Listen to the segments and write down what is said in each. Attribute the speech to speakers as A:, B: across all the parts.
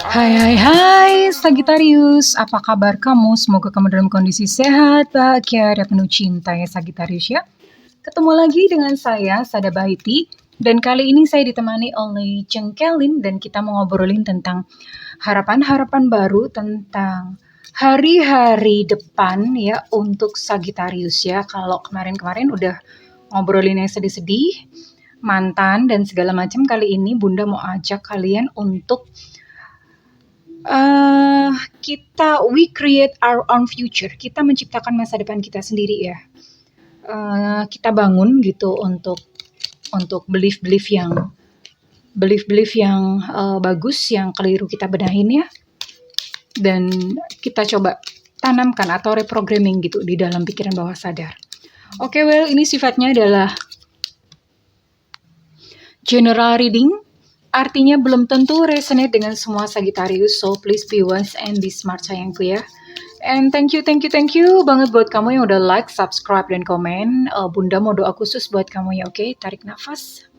A: Hai hai hai Sagittarius, apa kabar kamu? Semoga kamu dalam kondisi sehat, bahagia, dan penuh cinta ya Sagittarius ya. Ketemu lagi dengan saya, Sada Bahiti, dan kali ini saya ditemani oleh Cengkelin dan kita mau ngobrolin tentang harapan-harapan baru tentang hari-hari depan ya untuk Sagittarius ya. Kalau kemarin-kemarin udah ngobrolin yang sedih-sedih, mantan dan segala macam, kali ini Bunda mau ajak kalian untuk we create our own future. Kita menciptakan masa depan kita sendiri ya. Kita bangun gitu untuk belief yang bagus, yang keliru kita benahin ya. Dan kita coba tanamkan atau reprogramming gitu di dalam pikiran bawah sadar. Oke, ini sifatnya adalah general reading. Artinya belum tentu resonate dengan semua Sagittarius, so please be wise and be smart sayangku ya. And thank you banget buat kamu yang udah like, subscribe, dan komen. Bunda mau doa khusus buat kamu ya, oke? Tarik nafas.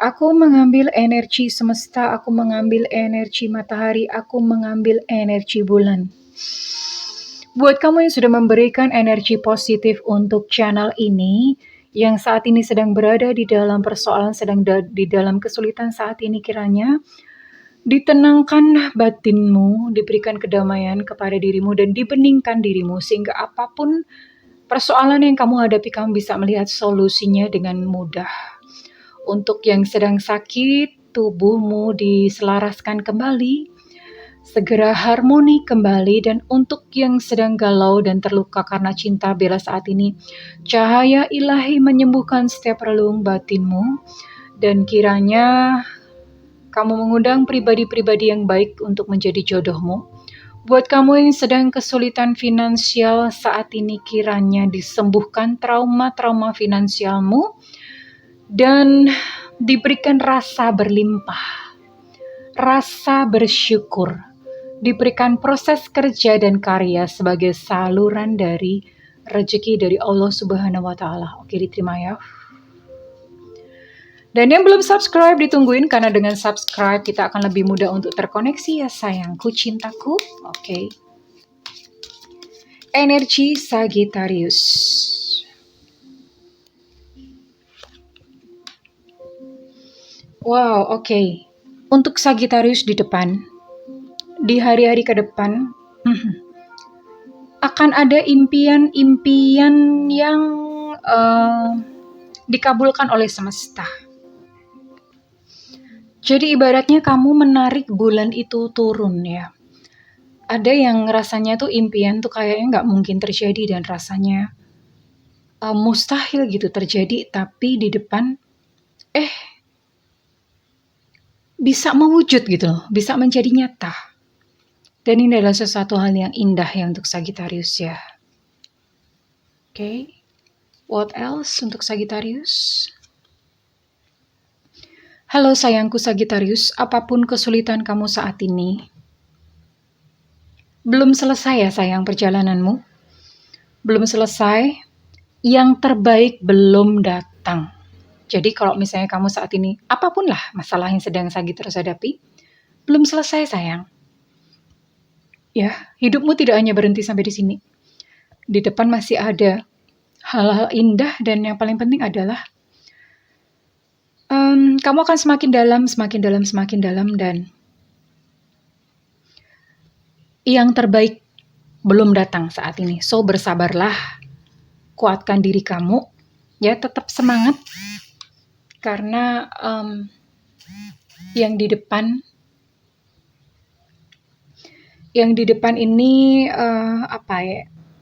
A: Aku mengambil energi semesta, aku mengambil energi matahari, aku mengambil energi bulan. Buat kamu yang sudah memberikan energi positif untuk channel ini, yang saat ini sedang berada di dalam persoalan, sedang di dalam kesulitan saat ini, kiranya ditenangkan batinmu, diberikan kedamaian kepada dirimu, dan dibeningkan dirimu, sehingga apapun persoalan yang kamu hadapi, kamu bisa melihat solusinya dengan mudah. Untuk yang sedang sakit, tubuhmu diselaraskan kembali, segera harmoni kembali. Dan untuk yang sedang galau dan terluka karena cinta bela saat ini, cahaya ilahi menyembuhkan setiap relung batinmu, dan kiranya kamu mengundang pribadi-pribadi yang baik untuk menjadi jodohmu. Buat kamu yang sedang kesulitan finansial saat ini, kiranya disembuhkan trauma-trauma finansialmu dan diberikan rasa berlimpah, rasa bersyukur, diberikan proses kerja dan karya sebagai saluran dari rezeki dari Allah Subhanahu wa Ta'ala. Oke, diterima ya. Dan yang belum subscribe ditungguin, karena dengan subscribe kita akan lebih mudah untuk terkoneksi ya sayangku, cintaku. Oke. Energi Sagittarius. Wow, oke. Untuk Sagittarius di depan, di hari-hari ke depan, akan ada impian-impian yang dikabulkan oleh semesta. Jadi ibaratnya kamu menarik bulan itu turun ya. Ada yang rasanya tuh impian tuh kayaknya nggak mungkin terjadi dan rasanya mustahil gitu terjadi, tapi di depan bisa mewujud gitu loh, bisa menjadi nyata. Dan ini adalah sesuatu hal yang indah ya untuk Sagittarius ya. Oke. What else untuk Sagittarius? Halo sayangku Sagittarius, apapun kesulitan kamu saat ini, belum selesai ya sayang perjalananmu. Belum selesai, yang terbaik belum datang. Jadi kalau misalnya kamu saat ini, apapun lah masalah yang sedang Sagittarius hadapi, belum selesai sayang. Ya, hidupmu tidak hanya berhenti sampai di sini. Di depan masih ada hal-hal indah, dan yang paling penting adalah kamu akan semakin dalam, dan yang terbaik belum datang saat ini. So bersabarlah, kuatkan diri kamu, ya tetap semangat, karena yang di depan ini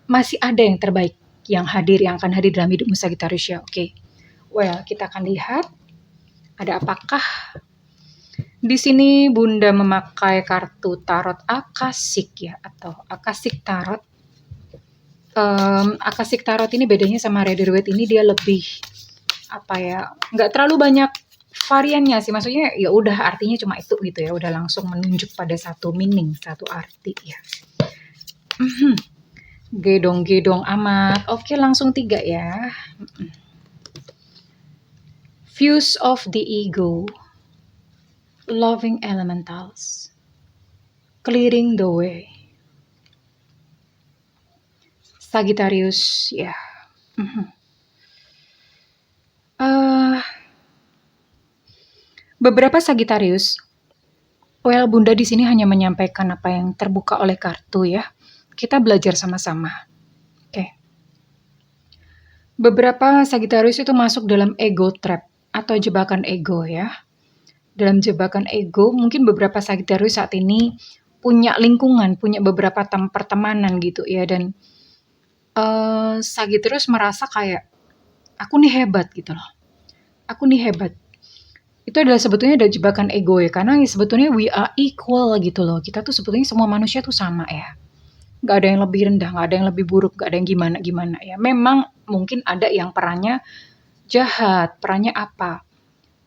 A: masih ada yang terbaik yang akan hadir dalam hidupmu Sagittarius ya. Oke. Well, kita akan lihat ada apakah. Di sini Bunda memakai kartu tarot Akasik ya, atau Akasik Tarot. Akasik Tarot ini bedanya sama Rider-Waite ini, dia lebih nggak terlalu banyak variannya sih, maksudnya ya udah artinya cuma itu gitu ya, udah langsung menunjuk pada satu meaning, satu arti ya. Gedong amat. Oke, langsung 3 ya. Fuse of the Ego, Loving Elementals, clearing the way. Sagittarius, ya. Beberapa Sagittarius, Bunda di sini hanya menyampaikan apa yang terbuka oleh kartu ya. Kita belajar sama-sama. Oke. Beberapa Sagittarius itu masuk dalam ego trap atau jebakan ego ya. Dalam jebakan ego, mungkin beberapa Sagittarius saat ini punya lingkungan, punya beberapa pertemanan gitu ya, dan Sagittarius merasa kayak aku nih hebat gitu loh. Aku nih hebat. Itu adalah sebetulnya ada jebakan ego ya, karena sebetulnya we are equal gitu loh. Kita tuh sebetulnya semua manusia tuh sama ya. Gak ada yang lebih rendah, gak ada yang lebih buruk, gak ada yang gimana-gimana ya. Memang mungkin ada yang perannya jahat, perannya apa.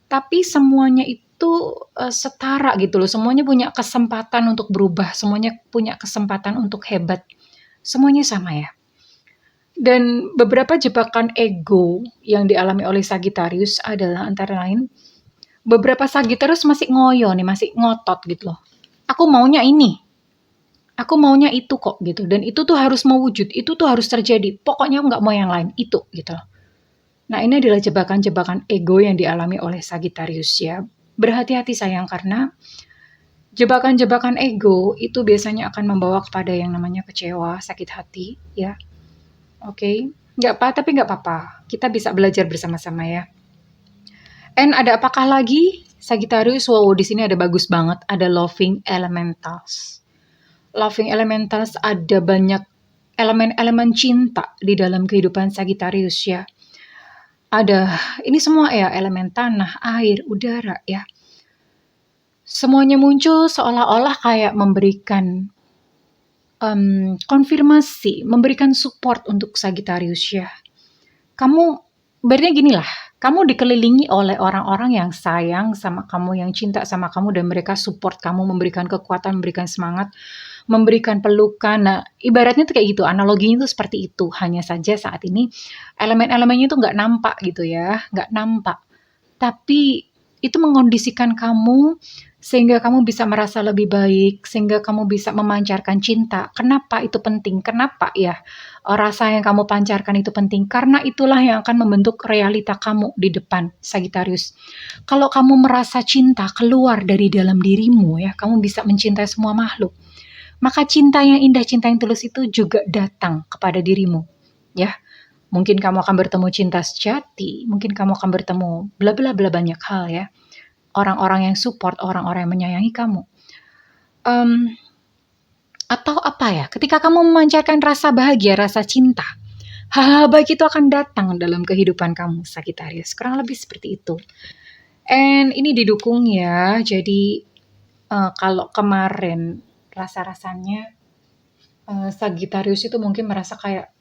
A: Tapi semuanya itu setara gitu loh. Semuanya punya kesempatan untuk berubah, semuanya punya kesempatan untuk hebat. Semuanya sama ya. Dan beberapa jebakan ego yang dialami oleh Sagittarius adalah antara lain, beberapa Sagittarius masih ngoyo nih, masih ngotot gitu loh. Aku maunya ini, aku maunya itu kok gitu. Dan itu tuh harus mewujud, itu tuh harus terjadi. Pokoknya aku nggak mau yang lain, itu gitu loh. Nah ini adalah jebakan-jebakan ego yang dialami oleh Sagittarius ya. Berhati-hati sayang, karena jebakan-jebakan ego itu biasanya akan membawa kepada yang namanya kecewa, sakit hati ya. Oke, nggak apa, tapi nggak apa-apa. Kita bisa belajar bersama-sama ya. And ada apakah lagi? Sagittarius, wow, di sini ada bagus banget. Ada Loving Elementals. Loving Elementals, ada banyak elemen-elemen cinta di dalam kehidupan Sagittarius ya. Ada, ini semua ya, elemen tanah, air, udara ya. Semuanya muncul seolah-olah kayak memberikan konfirmasi, memberikan support untuk Sagittarius ya. Kamu, berarti gini lah, kamu dikelilingi oleh orang-orang yang sayang sama kamu, yang cinta sama kamu, dan mereka support kamu, memberikan kekuatan, memberikan semangat, memberikan pelukan. Nah, ibaratnya tuh kayak gitu, analoginya tuh seperti itu. Hanya saja saat ini elemen-elemennya tuh nggak nampak gitu ya, nggak nampak. Tapi itu mengondisikan kamu sehingga kamu bisa merasa lebih baik, sehingga kamu bisa memancarkan cinta. Kenapa itu penting? Kenapa ya rasa yang kamu pancarkan itu penting? Karena itulah yang akan membentuk realita kamu di depan, Sagittarius. Kalau kamu merasa cinta keluar dari dalam dirimu ya, kamu bisa mencintai semua makhluk. Maka cinta yang indah, cinta yang tulus itu juga datang kepada dirimu. Ya, mungkin kamu akan bertemu cinta sejati, mungkin kamu akan bertemu bla bla bla banyak hal ya. Orang-orang yang support, orang-orang yang menyayangi kamu. Atau apa ya, ketika kamu memancarkan rasa bahagia, rasa cinta, hal-hal baik itu akan datang dalam kehidupan kamu, Sagittarius. Kurang lebih seperti itu. And ini didukung ya, jadi kalau kemarin rasa-rasanya Sagittarius itu mungkin merasa kayak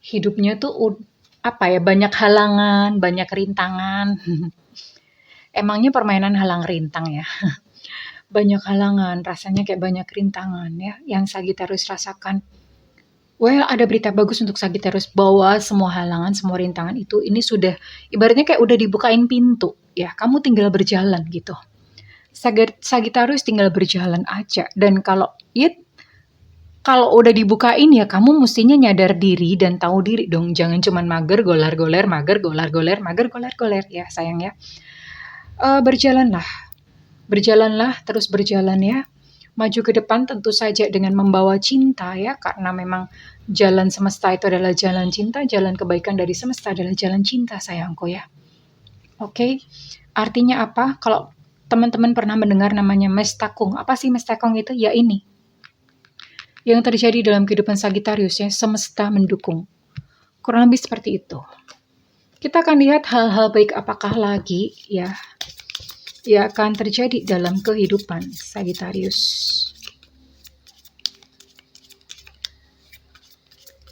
A: hidupnya tuh apa ya, banyak halangan, banyak rintangan. Emangnya permainan halang rintang ya. Banyak halangan, rasanya kayak banyak rintangan ya yang Sagittarius rasakan. Well, ada berita bagus untuk Sagittarius, bahwa semua halangan, semua rintangan itu ini sudah ibaratnya kayak udah dibukain pintu ya. Kamu tinggal berjalan gitu. Sagittarius tinggal berjalan aja, dan kalau udah dibukain ya kamu mestinya nyadar diri dan tahu diri dong. Jangan cuman mager golar-goler, mager golar-goler, mager golar-goler ya sayang ya. Berjalanlah, terus berjalan ya. Maju ke depan tentu saja dengan membawa cinta ya, karena memang jalan semesta itu adalah jalan cinta, jalan kebaikan dari semesta adalah jalan cinta sayangku ya. Oke, artinya apa? Kalau teman-teman pernah mendengar namanya mestakung, apa sih mestakung itu? Ya ini, yang terjadi dalam kehidupan Sagittarius ya, semesta mendukung. Kurang lebih seperti itu. Kita akan lihat hal-hal baik apakah lagi ya akan terjadi dalam kehidupan Sagittarius.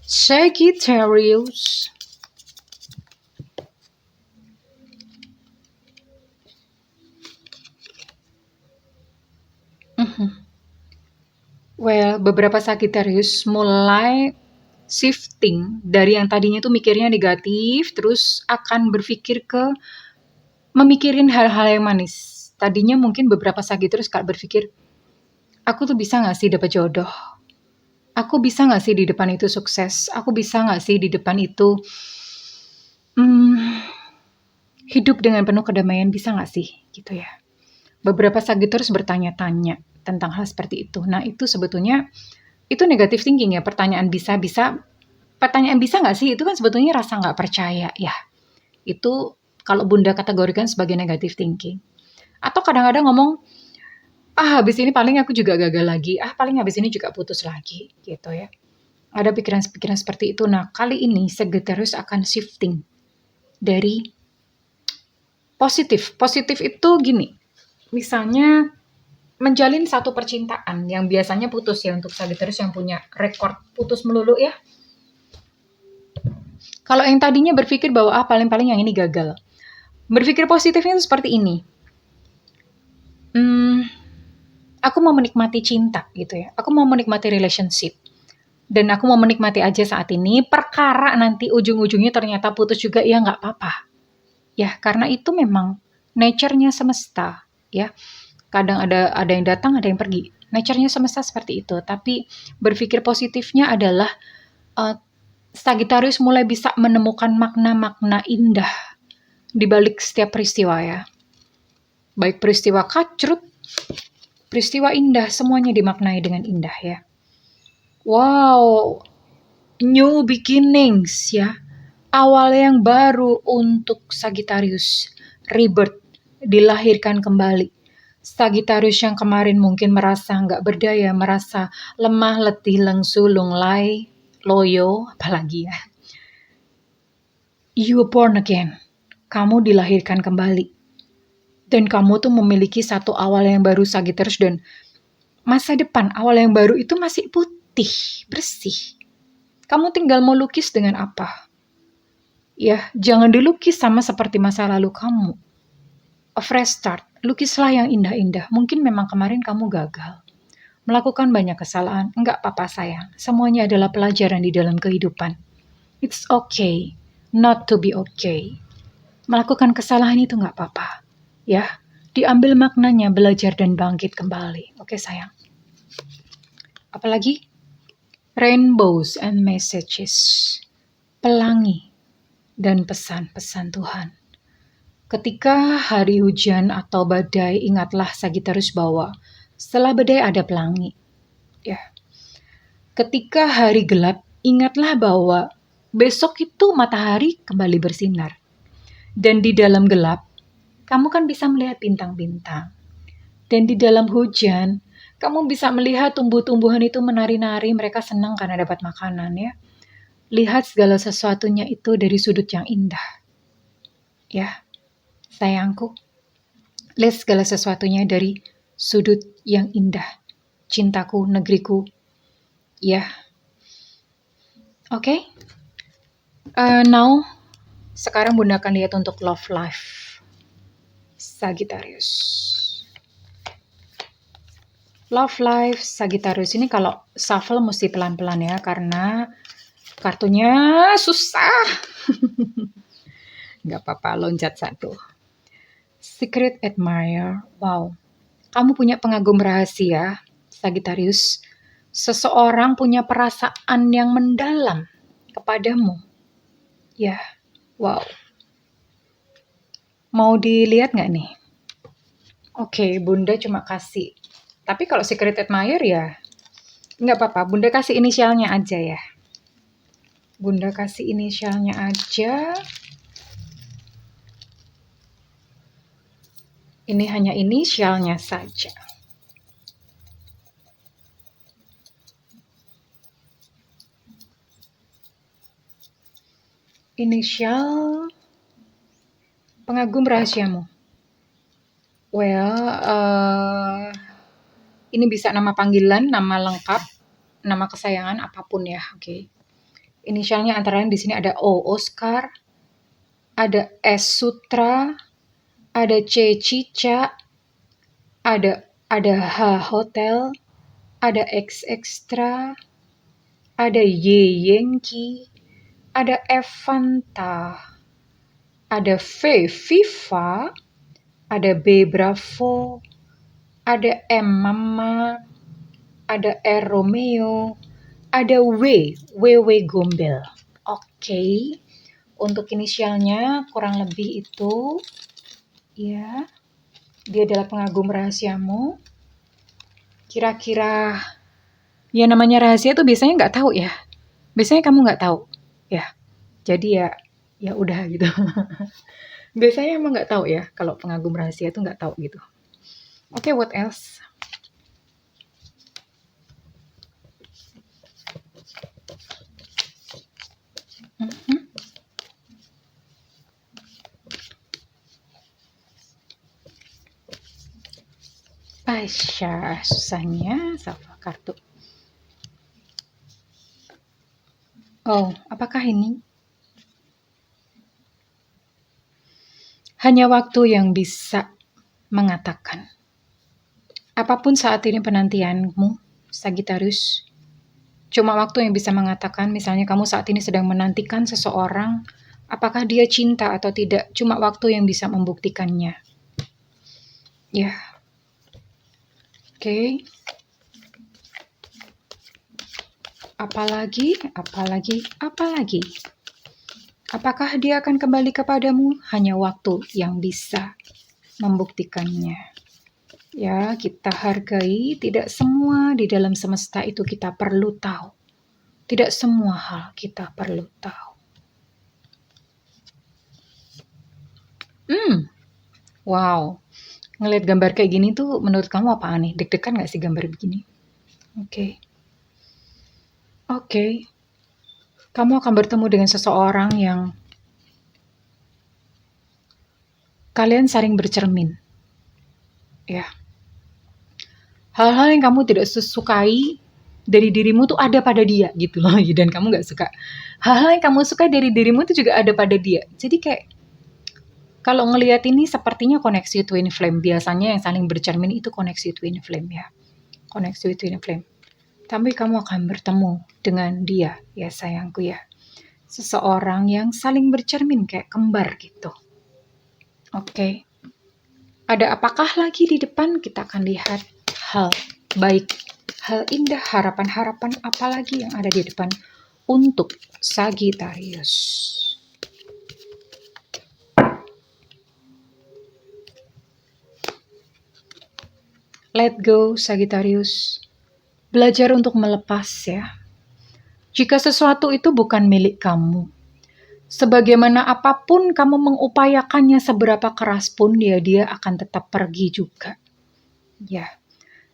A: Sagittarius. Well, beberapa Sagittarius mulai shifting dari yang tadinya tuh mikirnya negatif, terus akan berpikir ke memikirin hal-hal yang manis. Tadinya mungkin beberapa Sagittarius berpikir, Aku tuh bisa gak sih dapat jodoh? Aku bisa gak sih di depan itu sukses? Aku bisa gak sih di depan itu hidup dengan penuh kedamaian? Bisa gak sih? Gitu ya. Beberapa Sagittarius bertanya-tanya tentang hal seperti itu. Nah, itu sebetulnya itu negatif thinking ya. Pertanyaan bisa nggak sih? Itu kan sebetulnya rasa nggak percaya ya. Itu kalau Bunda kategorikan sebagai negatif thinking. Atau kadang-kadang ngomong, habis ini paling aku juga gagal lagi. Paling habis ini juga putus lagi gitu ya. Ada pikiran-pikiran seperti itu. Nah, kali ini Sagittarius akan shifting dari positif. Positif itu gini. Misalnya menjalin satu percintaan yang biasanya putus ya untuk Sagittarius yang punya rekor putus melulu ya. Kalau yang tadinya berpikir bahwa paling-paling yang ini gagal. Berpikir positifnya itu seperti ini. Aku mau menikmati cinta gitu ya. Aku mau menikmati relationship. Dan aku mau menikmati aja saat ini. Perkara nanti ujung-ujungnya ternyata putus juga ya nggak apa-apa. Ya karena itu memang nature-nya semesta ya. Kadang ada yang datang, ada yang pergi. Nature-nya semesta seperti itu. Tapi berpikir positifnya adalah Sagittarius mulai bisa menemukan makna-makna indah di balik setiap peristiwa ya. Baik peristiwa kacrut, peristiwa indah, semuanya dimaknai dengan indah ya. Wow, new beginnings ya. Awal yang baru untuk Sagittarius. Rebirth, dilahirkan kembali. Sagittarius yang kemarin mungkin merasa nggak berdaya, merasa lemah, letih, lengsu, lunglai, loyo, apalagi ya. You born again. Kamu dilahirkan kembali. Dan kamu tuh memiliki satu awal yang baru Sagittarius dan masa depan awal yang baru itu masih putih, bersih. Kamu tinggal mau lukis dengan apa? Ya, jangan dilukis sama seperti masa lalu kamu. A fresh start. Lukislah yang indah-indah. Mungkin memang kemarin kamu gagal. Melakukan banyak kesalahan. Enggak apa-apa sayang. Semuanya adalah pelajaran di dalam kehidupan. It's okay not to be okay. Melakukan kesalahan itu enggak apa-apa. Ya, diambil maknanya, belajar dan bangkit kembali. Oke sayang. Apalagi? Rainbows and messages. Pelangi dan pesan-pesan Tuhan. Ketika hari hujan atau badai, ingatlah Sagittarius bahwa setelah badai ada pelangi. Ya. Ketika hari gelap, ingatlah bahwa besok itu matahari kembali bersinar. Dan di dalam gelap, kamu kan bisa melihat bintang-bintang. Dan di dalam hujan, kamu bisa melihat tumbuh-tumbuhan itu menari-nari, mereka senang karena dapat makanan ya. Lihat segala sesuatunya itu dari sudut yang indah. Ya, sayangku. Lihat segala sesuatunya dari sudut yang indah. Cintaku, negeriku. Ya. Oke. Now, sekarang Bunda akan lihat untuk love life Sagittarius. Love life Sagittarius ini kalau shuffle mesti pelan-pelan ya, karena kartunya susah. Gak apa-apa, loncat satu. Secret admirer. Wow. Kamu punya pengagum rahasia, Sagittarius. Seseorang punya perasaan yang mendalam kepadamu. Ya, wow. Mau dilihat nggak nih? Oke, Bunda cuma kasih. Tapi kalau secret admirer ya, nggak apa-apa. Bunda kasih inisialnya aja ya. Bunda kasih inisialnya aja. Ini hanya inisialnya saja. Inisial pengagum rahasiamu. Well, ini bisa nama panggilan, nama lengkap, nama kesayangan, apapun ya. Oke. Inisialnya antara lain di sini ada O, Oscar, ada S, Sutra, ada C, Cica, ada H, Hotel, ada X, Extra, ada Y, Yankee, ada F, Fanta, ada V, Viva, ada B, Bravo, ada M, Mama, ada R Romeo, ada W Gombel. Oke. Untuk inisialnya kurang lebih itu, ya, dia adalah pengagum rahasiamu. Kira-kira, ya namanya rahasia tuh biasanya nggak tahu ya. Biasanya kamu nggak tahu, ya. Jadi ya udah gitu. Biasanya emang nggak tahu ya, kalau pengagum rahasia tuh nggak tahu gitu. Oke, what else? Pasha, susahnya sama kartu. Oh, apakah ini? Hanya waktu yang bisa mengatakan. Apapun saat ini penantianmu, Sagittarius, cuma waktu yang bisa mengatakan. Misalnya kamu saat ini sedang menantikan seseorang, apakah dia cinta atau tidak, cuma waktu yang bisa membuktikannya. Ya. Oke. Apalagi? Apakah dia akan kembali kepadamu? Hanya waktu yang bisa membuktikannya. Ya, kita hargai, tidak semua di dalam semesta itu kita perlu tahu. Tidak semua hal kita perlu tahu. Wow, ngelihat gambar kayak gini tuh menurut kamu apa aneh? Deg-degan gak sih gambar begini? Oke. Kamu akan bertemu dengan seseorang yang kalian saling bercermin. Ya. Hal-hal yang kamu tidak sukai dari dirimu tuh ada pada dia gitu loh. Dan kamu gak suka. Hal-hal yang kamu suka dari dirimu tuh juga ada pada dia. Jadi kayak, kalau ngelihat ini sepertinya koneksi twin flame. Biasanya yang saling bercermin itu koneksi twin flame ya. Koneksi twin flame. Tapi kamu akan bertemu dengan dia ya sayangku ya. Seseorang yang saling bercermin kayak kembar gitu. Oke. Ada apakah lagi di depan? Kita akan lihat hal baik, hal indah, harapan-harapan apalagi yang ada di depan untuk Sagittarius. Let go, Sagittarius. Belajar untuk melepas ya. Jika sesuatu itu bukan milik kamu, sebagaimana apapun kamu mengupayakannya seberapa keras pun, dia akan tetap pergi juga. Ya.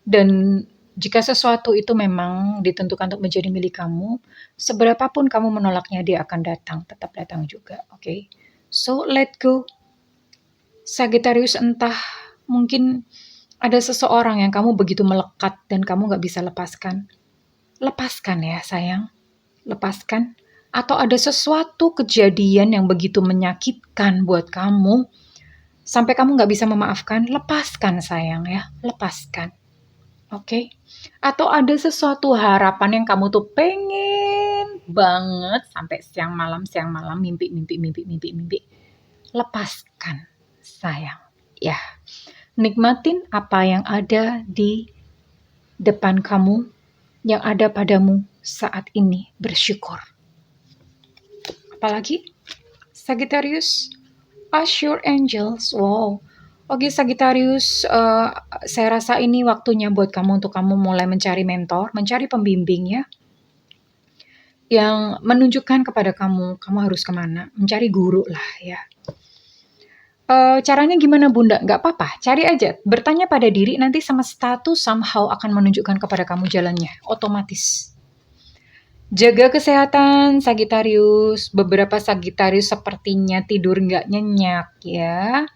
A: Dan jika sesuatu itu memang ditentukan untuk menjadi milik kamu, seberapapun kamu menolaknya, dia akan datang, tetap datang juga. Oke. So, let go. Sagittarius, entah mungkin ada seseorang yang kamu begitu melekat dan kamu gak bisa lepaskan. Lepaskan ya sayang. Lepaskan. Atau ada sesuatu kejadian yang begitu menyakitkan buat kamu, sampai kamu gak bisa memaafkan, lepaskan sayang ya. Lepaskan. Oke. Atau ada sesuatu harapan yang kamu tuh pengen banget sampai siang malam, mimpi. Lepaskan sayang. Ya. Nikmatin apa yang ada di depan kamu, yang ada padamu saat ini. Bersyukur. Apalagi? Sagittarius, ask your angels. Wow. Oke Sagittarius, saya rasa ini waktunya buat kamu untuk kamu mulai mencari mentor, mencari pembimbing ya. Yang menunjukkan kepada kamu harus kemana. Mencari guru lah ya. Caranya gimana Bunda? Gak apa-apa, cari aja. Bertanya pada diri, nanti semesta tuh somehow akan menunjukkan kepada kamu jalannya. Otomatis. Jaga kesehatan Sagittarius. Beberapa Sagittarius sepertinya tidur gak nyenyak ya.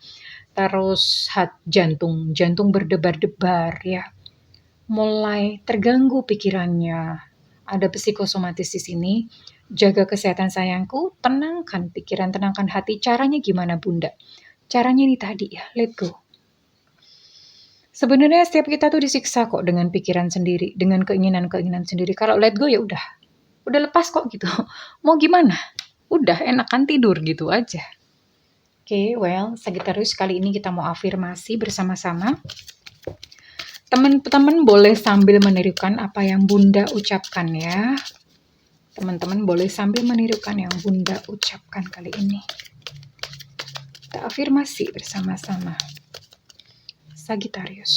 A: Terus jantung berdebar-debar ya. Mulai terganggu pikirannya. Ada psikosomatis di sini. Jaga kesehatan sayangku, tenangkan pikiran, tenangkan hati. Caranya gimana Bunda? Caranya ini tadi ya, let go. Sebenarnya setiap kita tuh disiksa kok dengan pikiran sendiri, dengan keinginan-keinginan sendiri. Kalau let go ya udah lepas kok gitu. Mau gimana? Udah enakan tidur gitu aja. Oke, well, Sagittarius kali ini kita mau afirmasi bersama-sama. Teman-teman boleh sambil menirukan apa yang Bunda ucapkan ya. Teman-teman boleh sambil menirukan yang Bunda ucapkan kali ini. Kita afirmasi bersama-sama. Sagittarius.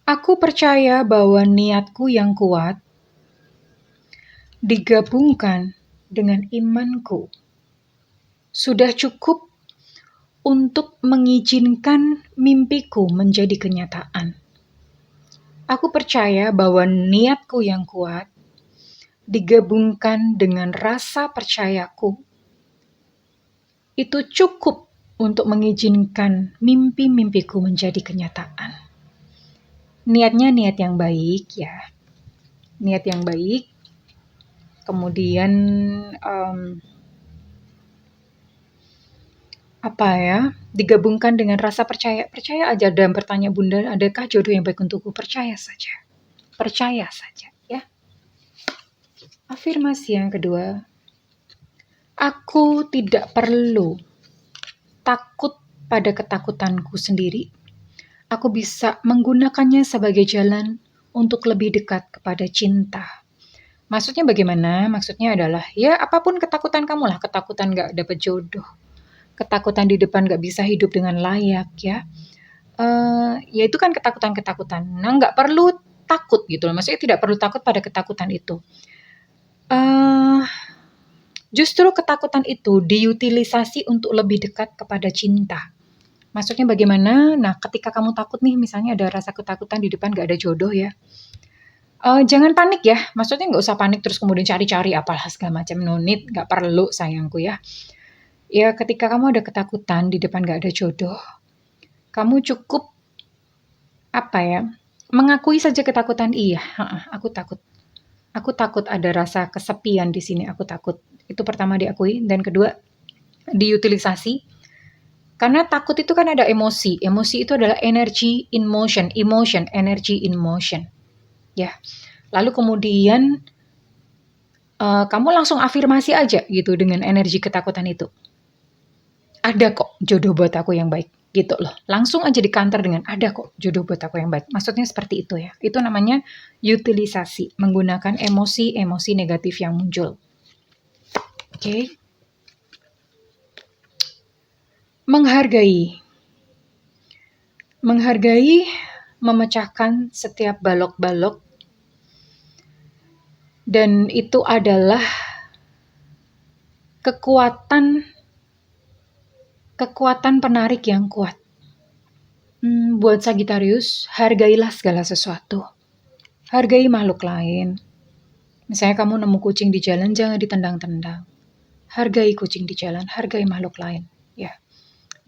A: Aku percaya bahwa niatku yang kuat digabungkan dengan imanku sudah cukup untuk mengizinkan mimpiku menjadi kenyataan. Aku percaya bahwa niatku yang kuat digabungkan dengan rasa percayaku itu cukup untuk mengizinkan mimpi-mimpiku menjadi kenyataan. Niatnya niat yang baik ya. Niat yang baik. Kemudian digabungkan dengan rasa percaya aja. Dan bertanya Bunda, adakah jodoh yang baik untukku? Percaya saja ya. Afirmasi yang kedua, aku tidak perlu takut pada ketakutanku sendiri. Aku bisa menggunakannya sebagai jalan untuk lebih dekat kepada cinta. Maksudnya bagaimana? Maksudnya adalah ya apapun ketakutan kamu lah, ketakutan gak dapet jodoh, ketakutan di depan gak bisa hidup dengan layak ya. Ya itu kan ketakutan-ketakutan. Nah gak perlu takut gitu loh, maksudnya tidak perlu takut pada ketakutan itu. Justru ketakutan itu diutilisasi untuk lebih dekat kepada cinta. Maksudnya bagaimana? Nah ketika kamu takut nih, misalnya ada rasa ketakutan di depan gak ada jodoh ya. Jangan panik ya, maksudnya nggak usah panik terus kemudian cari-cari apalah segala macam, no need, nggak perlu sayangku ya. Ya ketika kamu ada ketakutan di depan nggak ada jodoh, kamu cukup mengakui saja ketakutan. Iya, aku takut ada rasa kesepian di sini, aku takut. Itu pertama diakui, dan kedua diutilisasi. Karena takut itu kan ada emosi itu adalah energy in motion, energy in motion. Ya, lalu kemudian kamu langsung afirmasi aja gitu dengan energi ketakutan itu. Ada kok jodoh buat aku yang baik gitu loh. Langsung aja dikanter dengan ada kok jodoh buat aku yang baik. Maksudnya seperti itu ya. Itu namanya utilisasi, menggunakan emosi-emosi negatif yang muncul. Oke. Menghargai, memecahkan setiap balok-balok. Dan itu adalah kekuatan penarik yang kuat. Buat Sagittarius, hargailah segala sesuatu. Hargai makhluk lain. Misalnya kamu nemu kucing di jalan, jangan ditendang-tendang. Hargai kucing di jalan, hargai makhluk lain. Ya,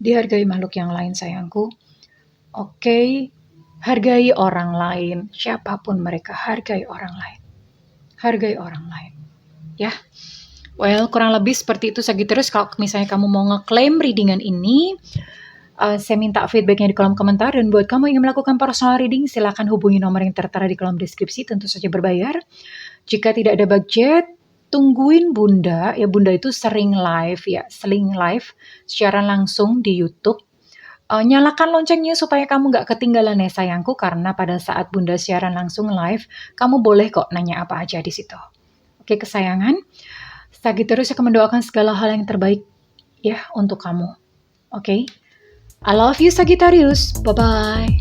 A: dihargai makhluk yang lain sayangku. Oke, hargai orang lain, siapapun mereka, hargai orang lain. Hargai orang lain. Ya. Well, kurang lebih seperti itu Sagittarius. Kalau misalnya kamu mau ngeklaim readingan ini, saya minta feedbacknya di kolom komentar. Dan buat kamu yang ingin melakukan personal reading, silakan hubungi nomor yang tertera di kolom deskripsi, tentu saja berbayar. Jika tidak ada budget, tungguin Bunda. Ya, Bunda itu sering live secara langsung di YouTube. Nyalakan loncengnya supaya kamu gak ketinggalan ya sayangku, karena pada saat Bunda siaran langsung live, kamu boleh kok nanya apa aja di situ. Oke kesayangan, Sagittarius akan mendoakan segala hal yang terbaik ya untuk kamu. Oke, I love you Sagittarius, bye-bye.